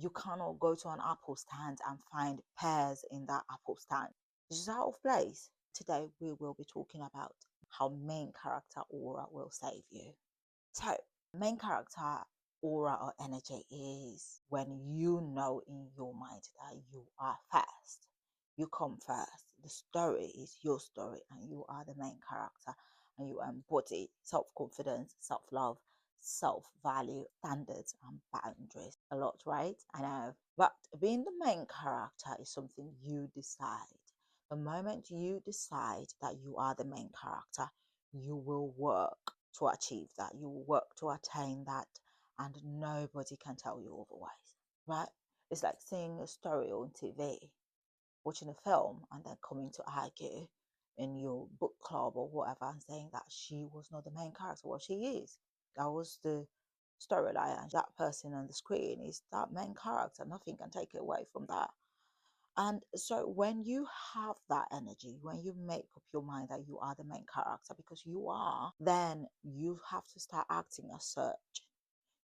you cannot go to an apple stand and find pears in that apple stand. This is out of place. Today, we will be talking about how main character aura will save you. So, main character aura or energy is when you know in your mind that you are first. You come first. The story is your story, and you are the main character, and you embody self-confidence, self-love, self-value, standards, and boundaries. A lot, right? I know. But being the main character is something you decide. The moment you decide that you are the main character, you will work to achieve that. You will work to attain that, and nobody can tell you otherwise, right? It's like seeing a story on TV, watching a film, and then coming to argue in your book club or whatever and saying that she was not the main character. Well, she is. That was the storyline, and that person on the screen is that main character. Nothing can take away from that. And so when you have that energy, when you make up your mind that you are the main character, because you are, then you have to start acting as such.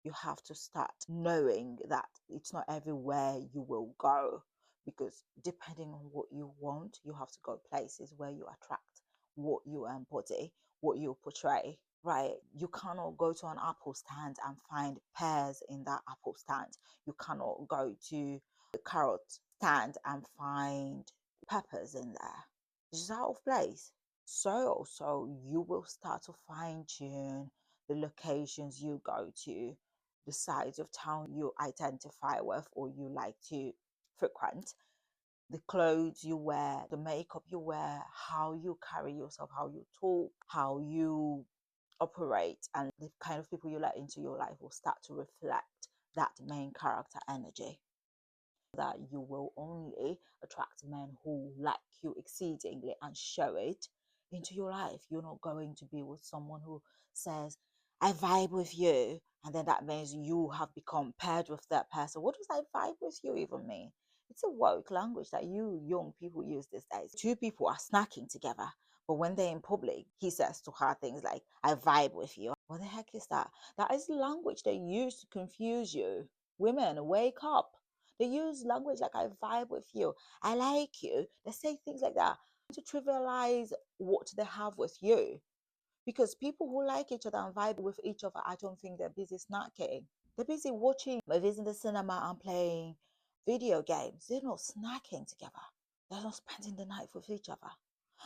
You have to start knowing that it's not everywhere you will go, because depending on what you want, you have to go places where you attract what you embody, what you portray, right? You cannot go to an apple stand and find pears in that apple stand. You cannot go to the carrot stand and find peppers in there. It's just out of place. So you will start to fine tune the locations you go to, the sides of town you identify with or you like to frequent, the clothes you wear, the makeup you wear, how you carry yourself, how you talk, how you operate, and the kind of people you let into your life will start to reflect that main character energy. That you will only attract men who like you exceedingly and show it into your life. You're not going to be with someone who says, I vibe with you, and then that means you have become paired with that person. What does I vibe with you even mean? It's a woke language that you young people use these days. Two people are snacking together, but when they're in public, he says to her things like, I vibe with you. What the heck is that? That is language they use to confuse you. Women, wake up. They use language like I vibe with you, I like you. They say things like that to trivialize what they have with you. Because people who like each other and vibe with each other, I don't think they're busy snacking. They're busy watching movies in the cinema and playing video games. They're not snacking together. They're not spending the night with each other.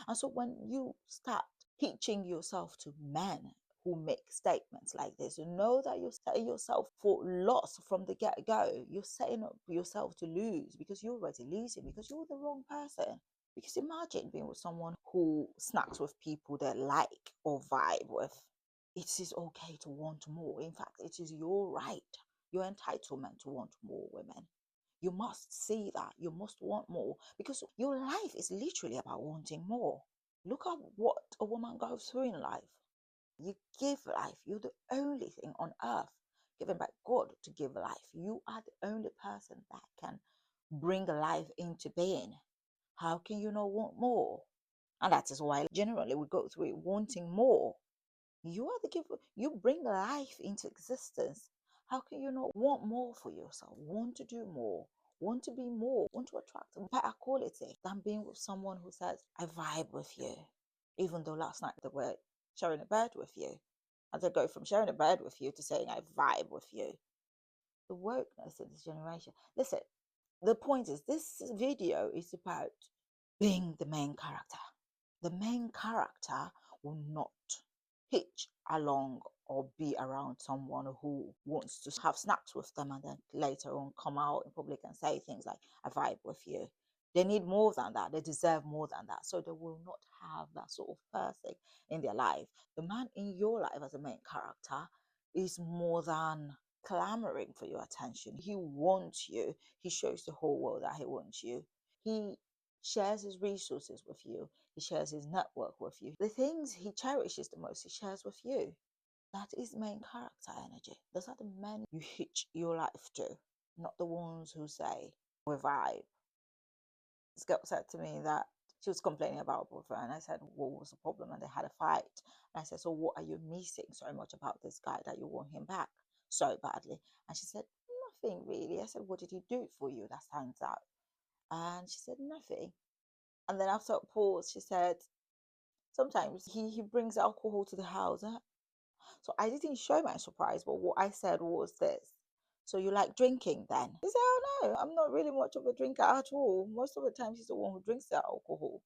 And so when you start pitching yourself to men who make statements like this, you know that you're setting yourself for loss from the get-go. You're setting up yourself to lose, because you're already losing, because you're the wrong person. Because imagine being with someone who snacks with people they like or vibe with. It is okay to want more. In fact, it is your right, your entitlement to want more women. You must see that. You must want more, because your life is literally about wanting more. Look at what a woman goes through in life. You give life. You're the only thing on earth given by God to give life. You are the only person that can bring life into being. How can you not want more? And that is why generally we go through it wanting more. You are the giver. You bring life into existence. How can you not want more for yourself? Want to do more, want to be more, want to attract a better quality than being with someone who says, I vibe with you. Even though last night they were sharing a bed with you. And they go from sharing a bed with you to saying, I vibe with you. The wokeness of this generation. Listen, the point is, this video is about being the main character. The main character will not hitch along or be around someone who wants to have snacks with them and then later on come out in public and say things like, I vibe with you. They need more than that. They deserve more than that. So they will not have that sort of person in their life. The man in your life as a main character is more than clamoring for your attention. He wants you. He shows the whole world that he wants you. He shares his resources with you. He shares his network with you. The things he cherishes the most, he shares with you. That is main character energy. Those are the men you hitch your life to, not the ones who say, we vibe. This girl said to me that she was complaining about a boyfriend, and I said, what was the problem? And they had a fight. And I said, so what are you missing so much about this guy that you want him back so badly? And she said, nothing really. I said, what did he do for you that stands out? And she said, nothing. And then after a pause, she said, sometimes he brings alcohol to the house. So I didn't show my surprise, but what I said was this. So you like drinking then? He said, oh no, I'm not really much of a drinker at all. Most of the time, he's the one who drinks the alcohol.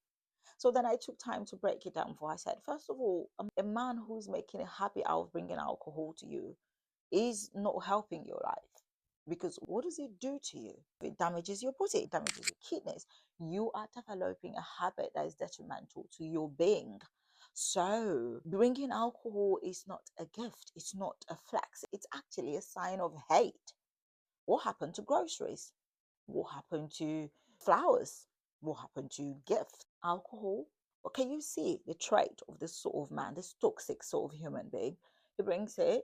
So then I took time to break it down for. I said, first of all, a man who's making a habit out of bringing alcohol to you is not helping your life. Because what does it do to you? It damages your body, it damages your kidneys. You are developing a habit that is detrimental to your being. So, drinking alcohol is not a gift, it's not a flex, it's actually a sign of hate. What happened to groceries? What happened to flowers? What happened to gifts? Alcohol? But can you see the trait of this sort of man, this toxic sort of human being? He brings it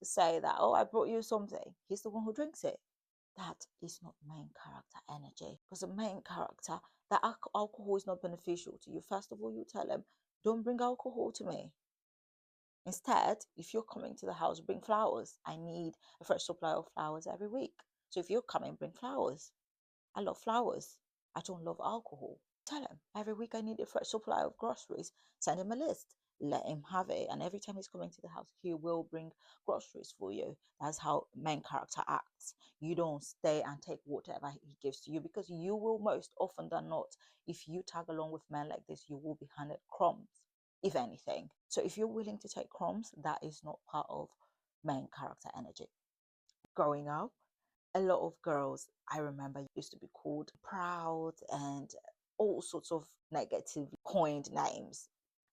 to say that, oh, I brought you something. He's the one who drinks it. That is not main character energy. Because the main character, that alcohol is not beneficial to you. First of all, you tell him, don't bring alcohol to me. Instead, if you're coming to the house, bring flowers. I need a fresh supply of flowers every week. So if you're coming, bring flowers. I love flowers. I don't love alcohol. Tell him every week I need a fresh supply of groceries. Send him a list. Let him have it. And every time he's coming to the house, he will bring groceries for you. That's how main character acts. You don't stay and take whatever he gives to you, because you will, most often than not, if you tag along with men like this, you will be handed crumbs, if anything. So if you're willing to take crumbs, that is not part of main character energy. Growing up, a lot of girls I remember used to be called proud and all sorts of negative coined names.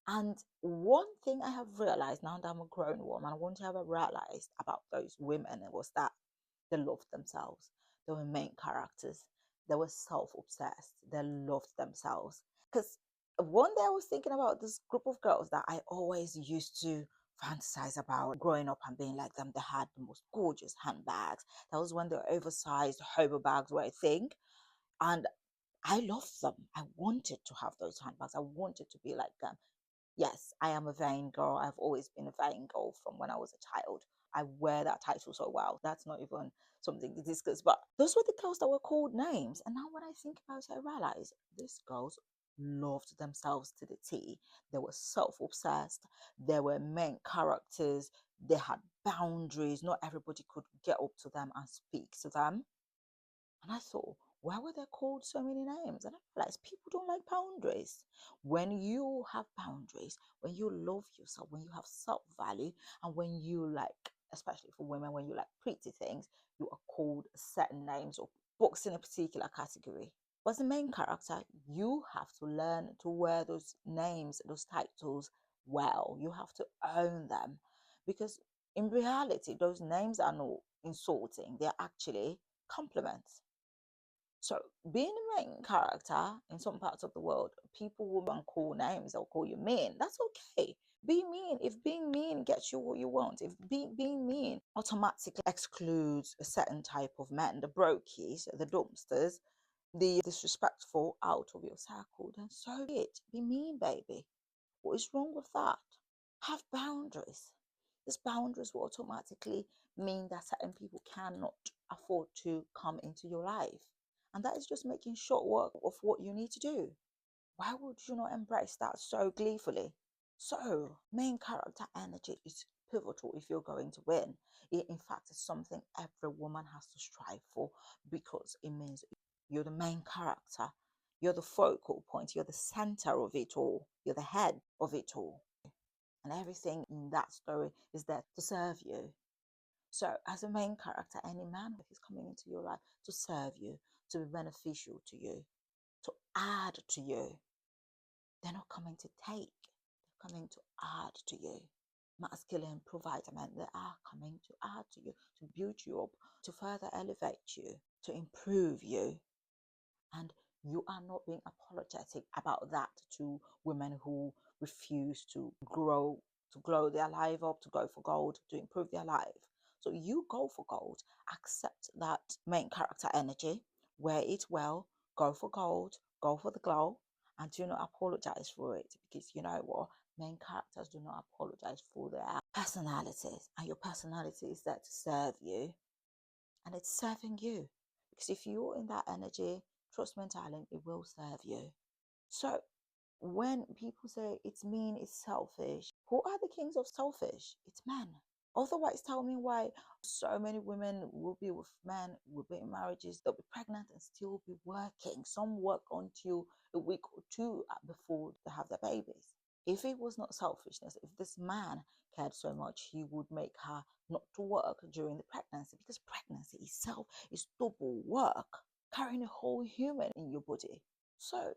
And one thing I have realized now that I'm a grown woman, one thing I've realized about those women was that they loved themselves. They were main characters. They were self-obsessed. They loved themselves. Because one day I was thinking about this group of girls that I always used to fantasize about growing up and being like them. They had the most gorgeous handbags. That was when the oversized hobo bags were a thing. And I loved them. I wanted to have those handbags. I wanted to be like them. Yes, I am a vain girl. I've always been a vain girl from when I was a child. I wear that title so well. That's not even something to discuss. But those were the girls that were called names. And now when I think about it, I realize these girls loved themselves to the T. They were self-obsessed. They were main characters. They had boundaries. Not everybody could get up to them and speak to them. And I thought, why were they called so many names? And I realized people don't like boundaries. When you have boundaries, when you love yourself, when you have self-value, and when you like, especially for women, when you like pretty things, you are called certain names or boxed in a particular category. But as the main character, you have to learn to wear those names, those titles well. You have to own them, because in reality, those names are not insulting. They're actually compliments. So, being a main character in some parts of the world, people will call names, they'll call you mean. That's okay. Be mean. If being mean gets you what you want, if being mean automatically excludes a certain type of men, the brokies, the dumpsters, the disrespectful out of your circle, then so be it. Be mean, baby. What is wrong with that? Have boundaries. These boundaries will automatically mean that certain people cannot afford to come into your life. And that is just making short work of what you need to do. Why would you not embrace that so gleefully? So, main character energy is pivotal if you're going to win. It, in fact, is something every woman has to strive for, because it means you're the main character. You're the focal point. You're the center of it all. You're the head of it all. And everything in that story is there to serve you. So, as a main character, any man is coming into your life to serve you, to be beneficial to you, to add to you. They're not coming to take, they're coming to add to you. Masculine provider men, they are coming to add to you, to build you up, to further elevate you, to improve you. And you are not being apologetic about that to women who refuse to grow their life up, to go for gold, to improve their life. So you go for gold, accept that main character energy, wear it well, go for gold, go for the glow, and do not apologize for it, because you know what? Main characters do not apologize for their personalities, and your personality is there to serve you. and it's serving you. Because if you're in that energy, trust me, darling, it will serve you. So when people say it's mean, it's selfish, who are the kings of selfish? It's men. Otherwise, tell me why so many women will be with men, will be in marriages, they'll be pregnant and still be working. Some work until a week or two before they have their babies. If it was not selfishness, if this man cared so much, he would make her not to work during the pregnancy, because pregnancy itself is double work, carrying a whole human in your body. So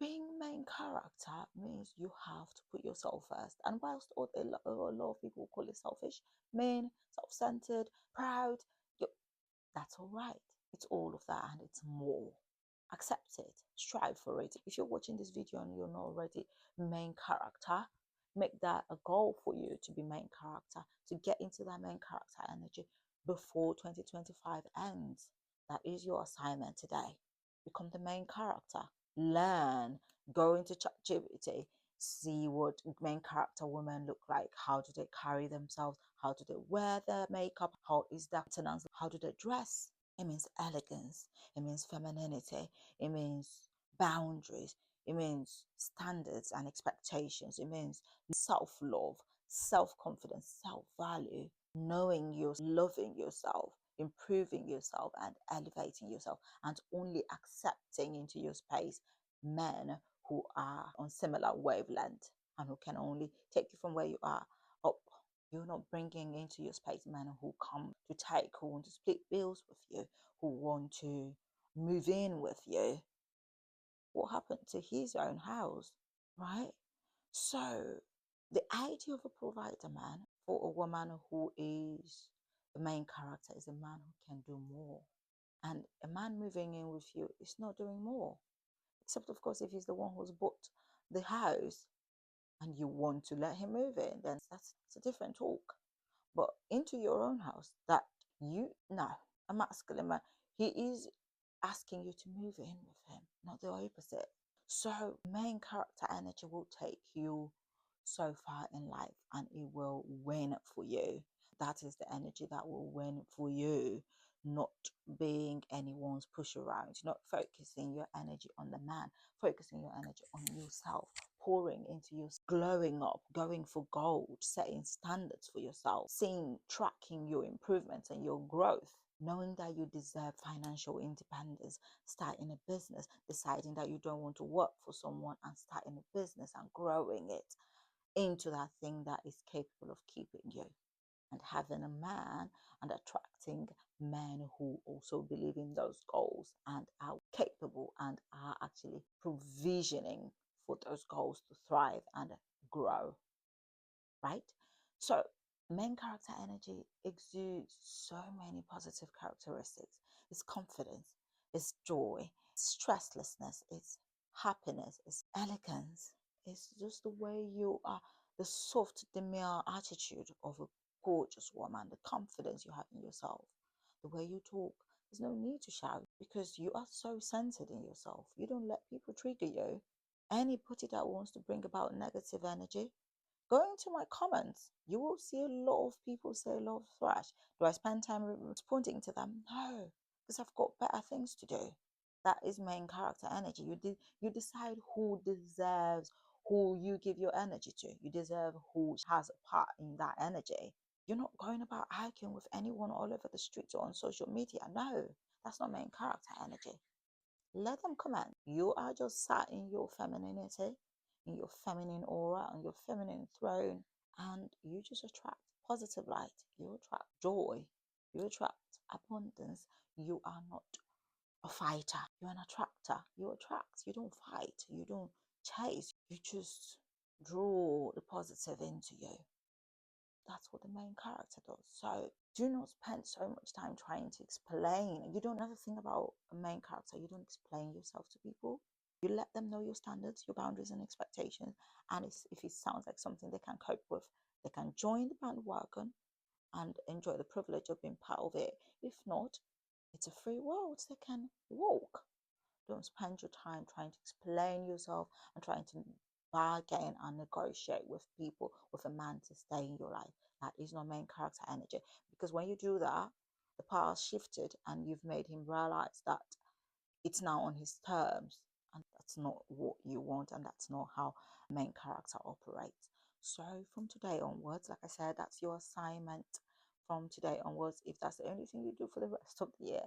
being main character means you have to put yourself first. And whilst a lot of people call it selfish, mean, self-centered, proud, that's all right. It's all of that and it's more. Accept it, strive for it. If you're watching this video and you're not already main character, make that a goal for you to be main character, to get into that main character energy before 2025 ends. That is your assignment today. Become the main character. Learn. Go into ChatGPT. See what main character women look like. How do they carry themselves? How do they wear their makeup? How is their tenance? How do they dress? It means elegance. It means femininity. It means boundaries. It means standards and expectations. It means self-love, self-confidence, self-value, knowing you, loving yourself, improving yourself and elevating yourself, and only accepting into your space men who are on similar wavelength and who can only take you from where you are up. You're not bringing into your space men who come to take, who want to split bills with you, who want to move in with you. What happened to his own house, right? So the idea of a provider man for a woman who is the main character is a man who can do more. And a man moving in with you is not doing more. Except, of course, if he's the one who's bought the house and you want to let him move in, then that's a different talk. But into your own house, that you, no, a masculine man, he is asking you to move in with him, not the opposite. So main character energy will take you so far in life and it will win for you. That is the energy that will win for you, not being anyone's push around, not focusing your energy on the man, focusing your energy on yourself, pouring into you, glowing up, going for gold, setting standards for yourself, seeing, tracking your improvements and your growth, knowing that you deserve financial independence, starting a business, deciding that you don't want to work for someone and starting a business and growing it into that thing that is capable of keeping you, and having a man and attracting men who also believe in those goals and are capable and are actually provisioning for those goals to thrive and grow, right? So main character energy exudes so many positive characteristics. It's confidence, it's joy, it's stresslessness, it's happiness, it's elegance. It's just the way you are, the soft demure attitude of a gorgeous woman, the confidence you have in yourself, the way you talk. There's no need to shout because you are so centered in yourself. You don't let people trigger you. Anybody that wants to bring about negative energy, go into my comments. You will see a lot of people say a lot of thrash. Do I spend time responding to them? No, because I've got better things to do. That is main character energy. You decide who deserves who you give your energy to. You deserve who has a part in that energy. You're not going about arguing with anyone all over the streets or on social media. No, that's not main character energy. Let them comment. You are just sat in your femininity, in your feminine aura, on your feminine throne, and you just attract positive light. You attract joy. You attract abundance. You are not a fighter. You're an attractor. You attract. You don't fight. You don't chase. You just draw the positive into you. That's what the main character does. So do not spend so much time trying to explain. You don't ever think about a main character. You don't explain yourself to people. You let them know your standards, your boundaries and expectations. And if it sounds like something they can cope with, they can join the bandwagon and enjoy the privilege of being part of it. If not, it's a free world. They can walk. Don't spend your time trying to explain yourself and trying to bargain and negotiate with people, with a man to stay in your life. That is not main character energy. Because when you do that, the power shifted and you've made him realize that it's now on his terms, and that's not what you want, and that's not how main character operates. So from today onwards, like I said, that's your assignment. From today onwards, if that's the only thing you do for the rest of the year,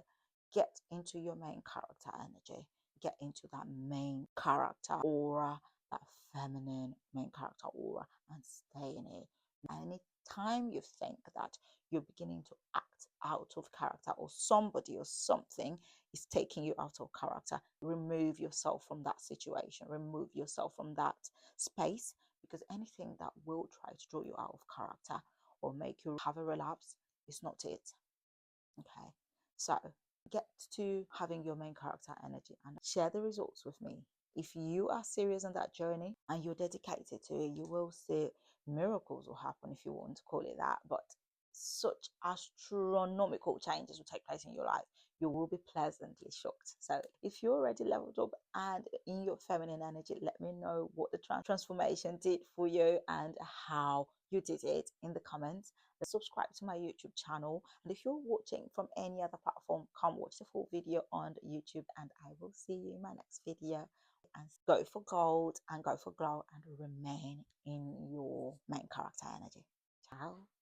get into your main character energy, get into that main character aura, that feminine main character aura, and stay in it. Anytime you think that you're beginning to act out of character, or somebody or something is taking you out of character, remove yourself from that situation, remove yourself from that space, because anything that will try to draw you out of character or make you have a relapse is not it. Okay, so get to having your main character energy and share the results with me. If you are serious on that journey and you're dedicated to it, you will see miracles will happen, if you want to call it that. But such astronomical changes will take place in your life. You will be pleasantly shocked. So if you're already leveled up and in your feminine energy, let me know what the transformation did for you and how you did it in the comments. Subscribe to my YouTube channel, and if you're watching from any other platform, come watch the full video on YouTube, and I will see you in my next video. And go for gold and go for glow and remain in your main character energy. Ciao.